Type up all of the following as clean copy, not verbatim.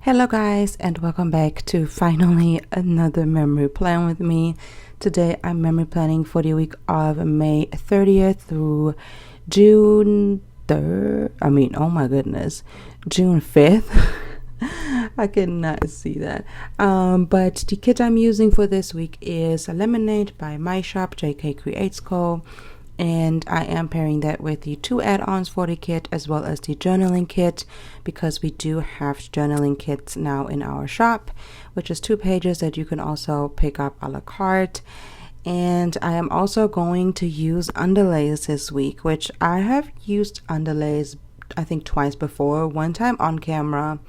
Hello guys, and welcome back to finally another memory plan with me. Today I'm memory planning for the week of May 30th through June 3rd. Oh my goodness, June 5th. I cannot see that. But the kit I'm using for this week is a lemonade by my shop, JKcreatesco. And I am pairing that with the 2 add-ons for the kit as well as the journaling kit, because we do have journaling kits now in our shop, which is 2 pages that you can also pick up a la carte. And I am also going to use underlays this week, which I have used underlays I think twice before. One time on camera,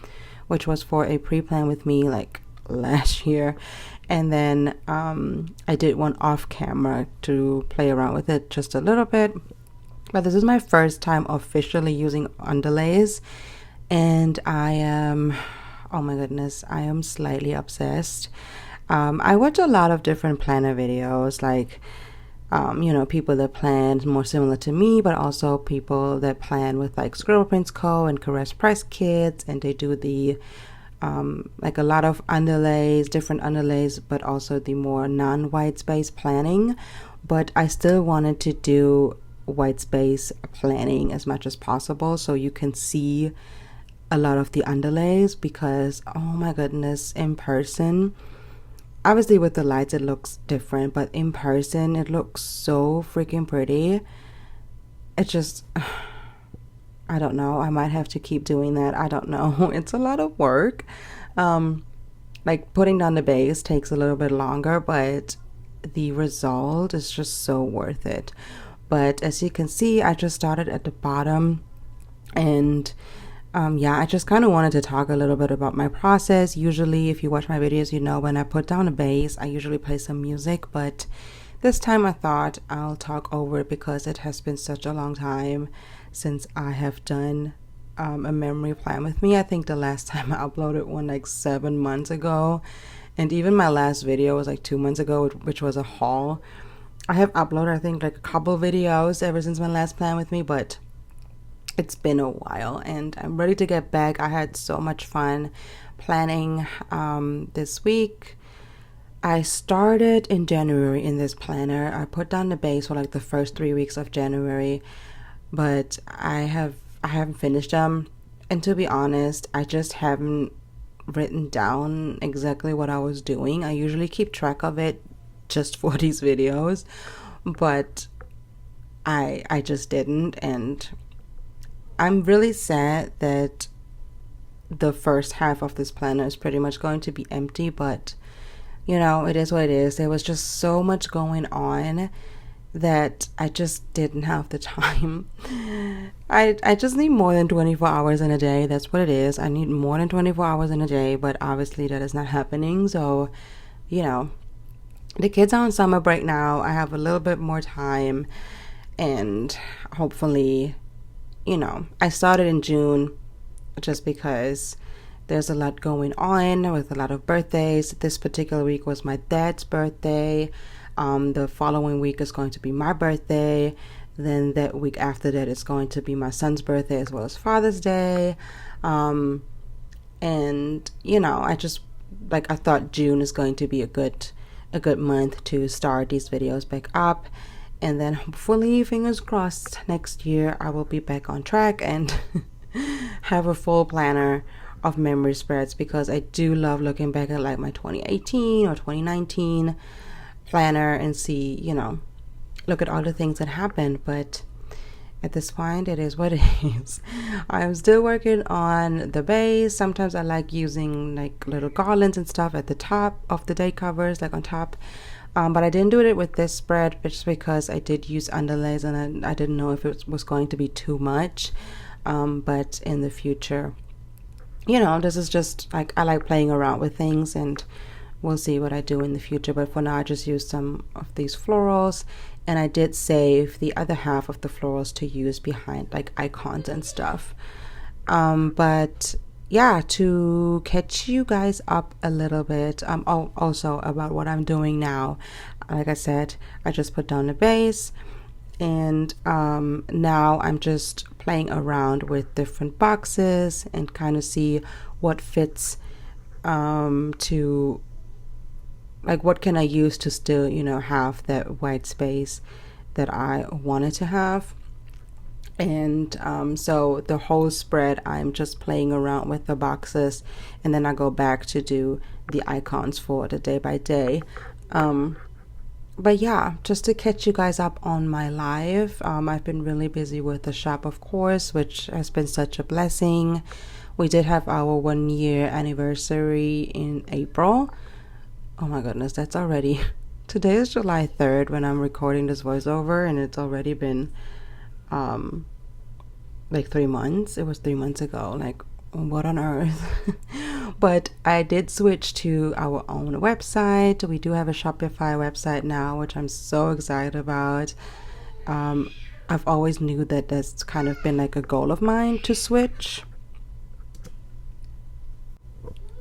which was for a pre-plan with me like last year, and then I did one off camera to play around with it just a little bit. But this is my first time officially using underlays, and I am, oh my goodness, I am slightly obsessed. I watch a lot of different planner videos, like people that plan more similar to me, but also people that plan with like Prints Co and Caress Price kits, and they do the like a lot of underlays, different underlays, but also the more non-white space planning. But I still wanted to do white space planning as much as possible so you can see a lot of the underlays, because oh my goodness, in person, obviously with the lights it looks different, but in person it looks so freaking pretty. It just, I don't know, I might have to keep doing that. I don't know. It's a lot of work. Like putting down the base takes a little bit longer, but the result is just so worth it. But as you can see, I just started at the bottom, and yeah, I just kind of wanted to talk a little bit about my process. Usually if you watch my videos, you know when I put down a base, I usually play some music, but this time I thought I'll talk over it because it has been such a long time since I have done a memory plan with me. I think the last time I uploaded one like 7 months ago, and even my last video was like 2 months ago, which was a haul. I have uploaded I think like a couple videos ever since my last plan with me, but it's been a while and I'm ready to get back. I had so much fun planning this week. I started in January in this planner. I put down the base for like the first 3 weeks of January, but I haven't finished them, and to be honest, I just haven't written down exactly what I was doing. I usually keep track of it just for these videos, but I just didn't, and I'm really sad that the first half of this planner is pretty much going to be empty, but you know, it is what it is. There was just so much going on that I just didn't have the time. I just need more than 24 hours in a day. That's what it is. I need more than 24 hours in a day, but obviously that is not happening. So, you know, the kids are on summer break now. I have a little bit more time, and hopefully, you know, I started in June just because there's a lot going on with a lot of birthdays. This particular week was my dad's birthday. The following week is going to be my birthday. Then that week after that is going to be my son's birthday as well as Father's Day. And you know, I thought June is going to be a good month to start these videos back up. And then hopefully, fingers crossed, next year I will be back on track and have a full planner of memory spreads, because I do love looking back at like my 2018 or 2019 planner and see, you know, look at all the things that happened. But at this point, it is what it is. I'm still working on the base. Sometimes I like using like little garlands and stuff at the top of the day covers, like on top. But I didn't do it with this spread just because I did use underlays, and I didn't know if it was going to be too much. But in the future, you know, this is just like, I like playing around with things, and we'll see what I do in the future. But for now, I just used some of these florals, and I did save the other half of the florals to use behind like icons and stuff. But yeah, to catch you guys up a little bit, also about what I'm doing now. Like I said, I just put down the base, and now I'm just playing around with different boxes and kind of see what fits to, like, what can I use to still, you know, have that white space that I wanted to have. And so the whole spread, I'm just playing around with the boxes, and then I go back to do the icons for the day by day. But yeah, just to catch you guys up on my life, I've been really busy with the shop, of course, which has been such a blessing. We did have our 1-year anniversary in April. Oh my goodness, that's already today is July 3rd when I'm recording this voiceover, and it's already been like 3 months. It was 3 months ago. Like, what on earth? But I did switch to our own website. We do have a Shopify website now, which I'm so excited about. I've always knew that that's kind of been like a goal of mine to switch.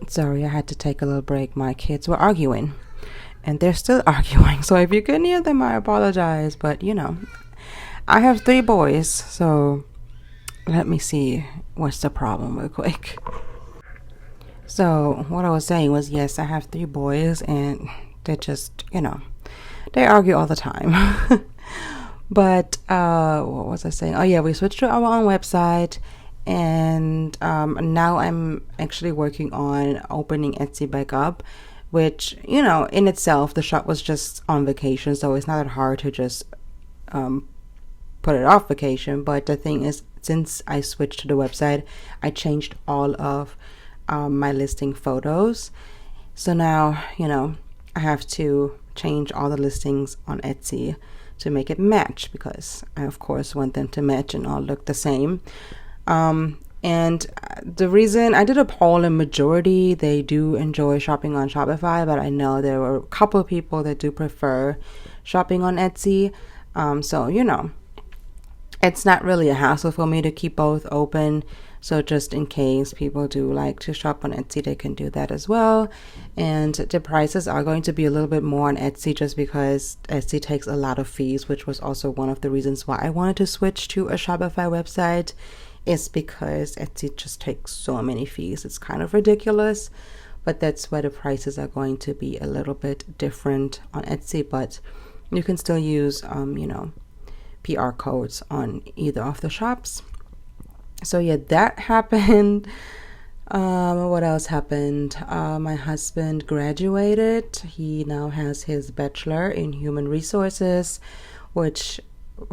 Sorry, I had to take a little break. My kids were arguing, and they're still arguing. So if you can hear them, I apologize. But you know, I have 3 boys, so let me see what's the problem real quick. So what I was saying was, yes, I have 3 boys, and they just, you know, they argue all the time. But what was I saying? Oh yeah, we switched to our own website, and now I'm actually working on opening Etsy back up, which, you know, in itself, the shop was just on vacation, so it's not that hard to just put it off vacation. But the thing is, since I switched to the website, I changed all of my listing photos. So now, you know, I have to change all the listings on Etsy to make it match, because I of course want them to match and all look the same. And the reason I did a poll, and majority, they do enjoy shopping on Shopify, but I know there were a couple of people that do prefer shopping on Etsy. So, you know, it's not really a hassle for me to keep both open. So just in case people do like to shop on Etsy, they can do that as well. And the prices are going to be a little bit more on Etsy, just because Etsy takes a lot of fees, which was also one of the reasons why I wanted to switch to a Shopify website, is because Etsy just takes so many fees. It's kind of ridiculous, but that's why the prices are going to be a little bit different on Etsy. But you can still use, you know, PR codes on either of the shops. So yeah, that happened. What else happened? My husband graduated. He now has his bachelor in human resources, which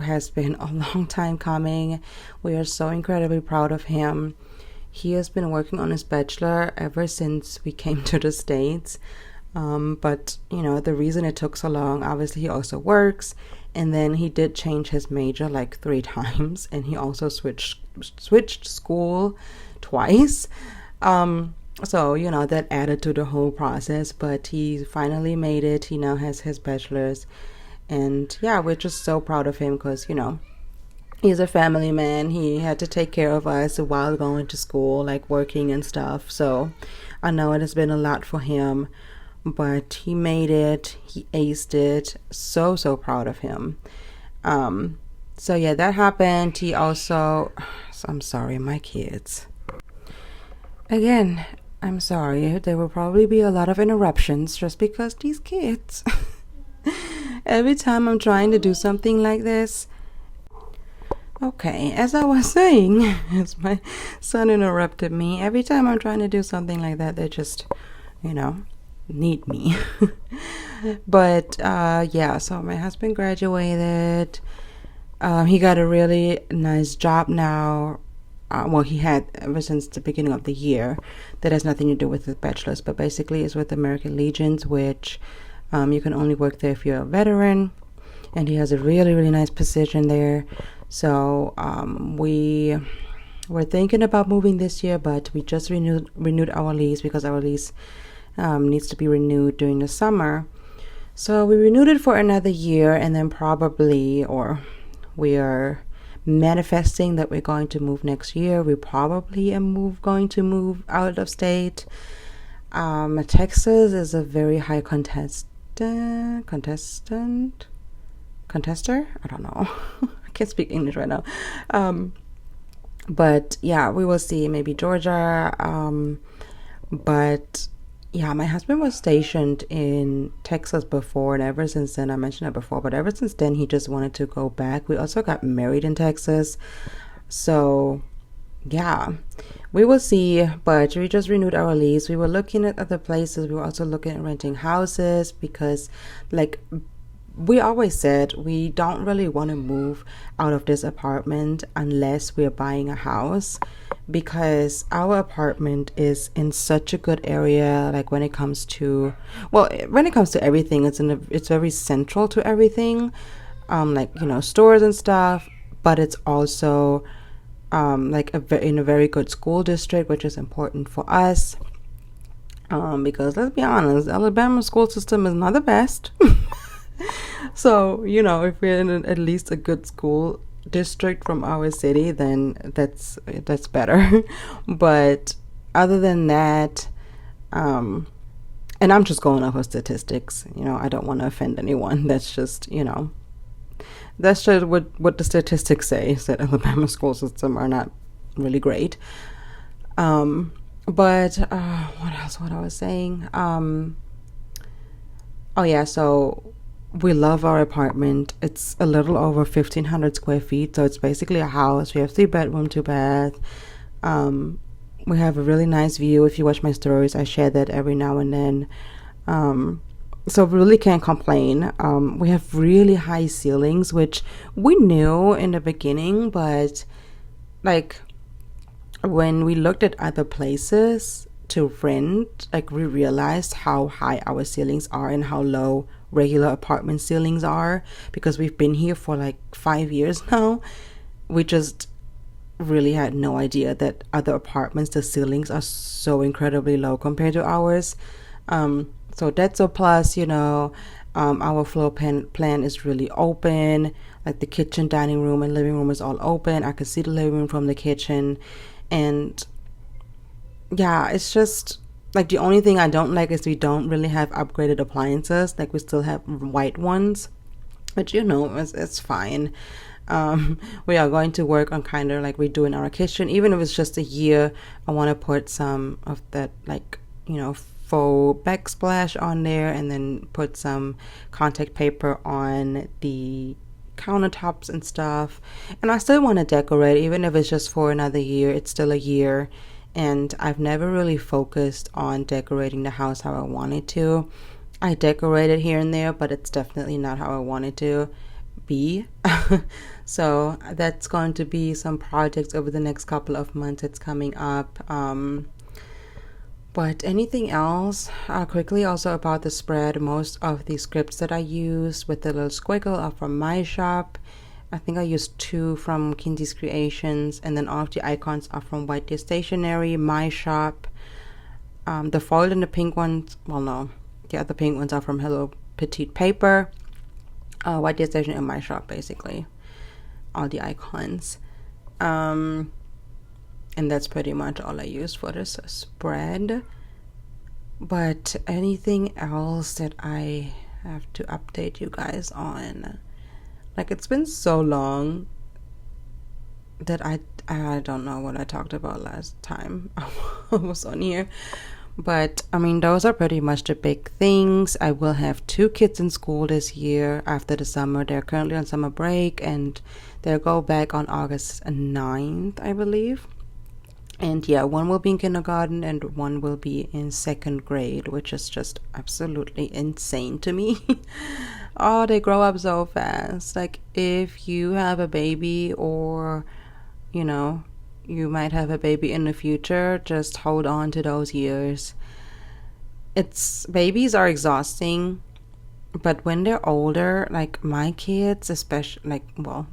has been a long time coming. We are so incredibly proud of him. He has been working on his bachelor ever since we came to the States. But you know, the reason it took so long, obviously he also works, and then he did change his major like 3 times, and he also switched school twice. So you know, that added to the whole process, but he finally made it. He now has his bachelor's, and yeah, we're just so proud of him, because you know, he's a family man. He had to take care of us while going to school, like working and stuff. So I know it has been a lot for him, but he made it. He aced it. So proud of him. So yeah, that happened. He also, I'm sorry, my kids. Again, I'm sorry. There will probably be a lot of interruptions just because these kids. Every time I'm trying to do something like this. Okay, as I was saying, as my son interrupted me, every time I'm trying to do something like that, they just, you know, need me. But yeah, so my husband graduated. He got a really nice job now. Well, he had ever since the beginning of the year. That has nothing to do with his bachelor's, but basically it's with American Legions, which you can only work there if you're a veteran, and he has a really nice position there. So we were thinking about moving this year, but we just renewed our lease, because our lease needs to be renewed during the summer. So we renewed it for another year, and then probably, or we are manifesting that we're going to move next year. We probably going to move out of state. Texas is a very high contester. I don't know. I can't speak English right now. But yeah, we will see. Maybe Georgia. But Yeah, my husband was stationed in Texas before, and ever since then, I mentioned it before, but ever since then, he just wanted to go back. We also got married in Texas. So, yeah, we will see, but we just renewed our lease. We were looking at other places. We were also looking at renting houses because, like, we always said we don't really want to move out of this apartment unless we're buying a house, because our apartment is in such a good area. Like when it comes to, well, when it comes to everything, it's very central to everything, like, you know, stores and stuff, but it's also like in a very good school district, which is important for us, because let's be honest, Alabama school system is not the best. So, you know, if we're in at least a good school district from our city, then that's better. But other than that, and I'm just going off of statistics, you know, I don't want to offend anyone. That's just, you know, that's just what the statistics say, is that Alabama school system are not really great. But what else? What I was saying? Oh yeah, so we love our apartment. It's a little over 1,500 square feet, so it's basically a house. We have 3 bedroom, 2 bath. We have a really nice view. If you watch my stories, I share that every now and then. So we really can't complain. We have really high ceilings, which we knew in the beginning, but like when we looked at other places to rent, like we realized how high our ceilings are and how low regular apartment ceilings are, because we've been here for like 5 years now. We just really had no idea that other apartments, the ceilings are so incredibly low compared to ours. So that's a plus, you know. Our floor plan is really open. Like the kitchen, dining room, and living room is all open. I can see the living room from the kitchen. And yeah, it's just like the only thing I don't like is we don't really have upgraded appliances. Like we still have white ones, which, you know, it's fine. We are going to work on kind of like redoing our kitchen. Even if it's just a year, I want to put some of that, like, you know, faux backsplash on there, and then put some contact paper on the countertops and stuff. And I still want to decorate, even if it's just for another year. It's still a year, and I've never really focused on decorating the house how I wanted to. I decorated here and there, but it's definitely not how I wanted to be. So that's going to be some projects over the next couple of months that's coming up. But anything else, quickly also about the spread, most of the scripts that I used with the little squiggle are from my shop. I think I used 2 from Kindy's Creations, and then all of the icons are from White Deer Stationery, my shop. The foiled and the pink ones, well, no, the other pink ones are from Hello Petite Paper, White Deer Stationery, and my shop, basically. All the icons. And that's pretty much all I used for this spread. But anything else that I have to update you guys on? Like, it's been so long that I don't know what I talked about last time I was on here. But I mean, those are pretty much the big things. I will have 2 kids in school this year after the summer. They're currently on summer break, and they'll go back on August 9th, I believe. And yeah, one will be in kindergarten and one will be in 2nd grade, which is just absolutely insane to me. Oh, they grow up so fast. Like, if you have a baby, or, you know, you might have a baby in the future, just hold on to those years. Babies are exhausting, but when they're older, like my kids, especially, like, well,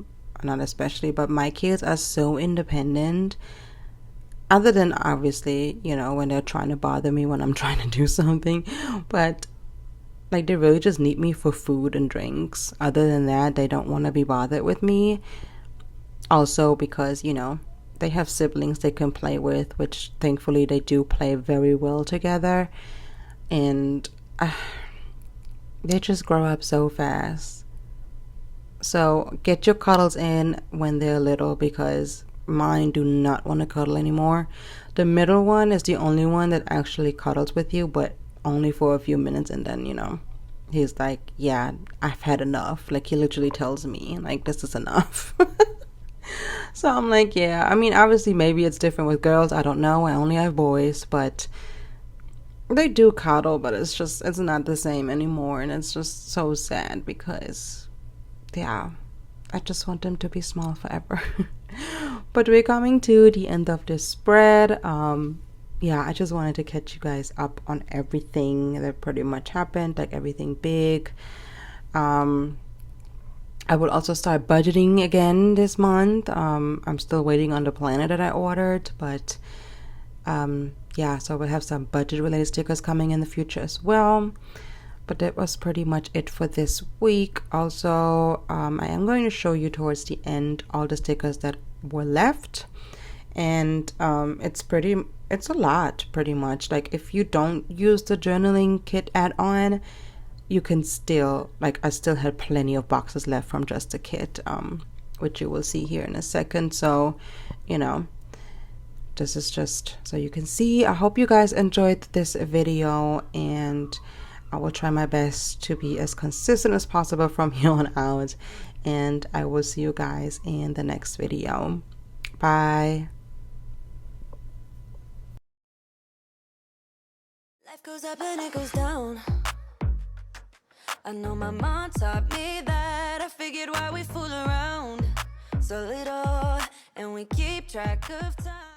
not especially, but my kids are so independent. Other than, obviously, you know, when they're trying to bother me when I'm trying to do something. But, like, they really just need me for food and drinks. Other than that, they don't want to be bothered with me. Also because, you know, they have siblings they can play with, which thankfully they do play very well together. And they just grow up so fast. So get your cuddles in when they're little, because mine do not want to cuddle anymore. The middle one is the only one that actually cuddles with you, but only for a few minutes, and then, you know, he's like, yeah, I've had enough. Like, he literally tells me, like, this is enough. So I'm like, yeah, I mean, obviously maybe it's different with girls, I don't know, I only have boys, but they do cuddle, but it's not the same anymore, and it's just so sad because, yeah, I just want them to be small forever. But we're coming to the end of this spread. Yeah, I just wanted to catch you guys up on everything that pretty much happened, like everything big. I will also start budgeting again this month. I'm still waiting on the planner that I ordered, but yeah, so we'll have some budget related stickers coming in the future as well. But that was pretty much it for this week. Also, I am going to show you towards the end all the stickers that were left, and it's a lot pretty much. Like, if you don't use the journaling kit add-on, you can still, like, I still had plenty of boxes left from just the kit, which you will see here in a second. So, you know, this is just so you can see. I hope you guys enjoyed this video, and I will try my best to be as consistent as possible from here on out, and I will see you guys in the next video. Bye. Life goes up and it goes down. I know my mom taught me that. I figured why we fool around so little and we keep track of time.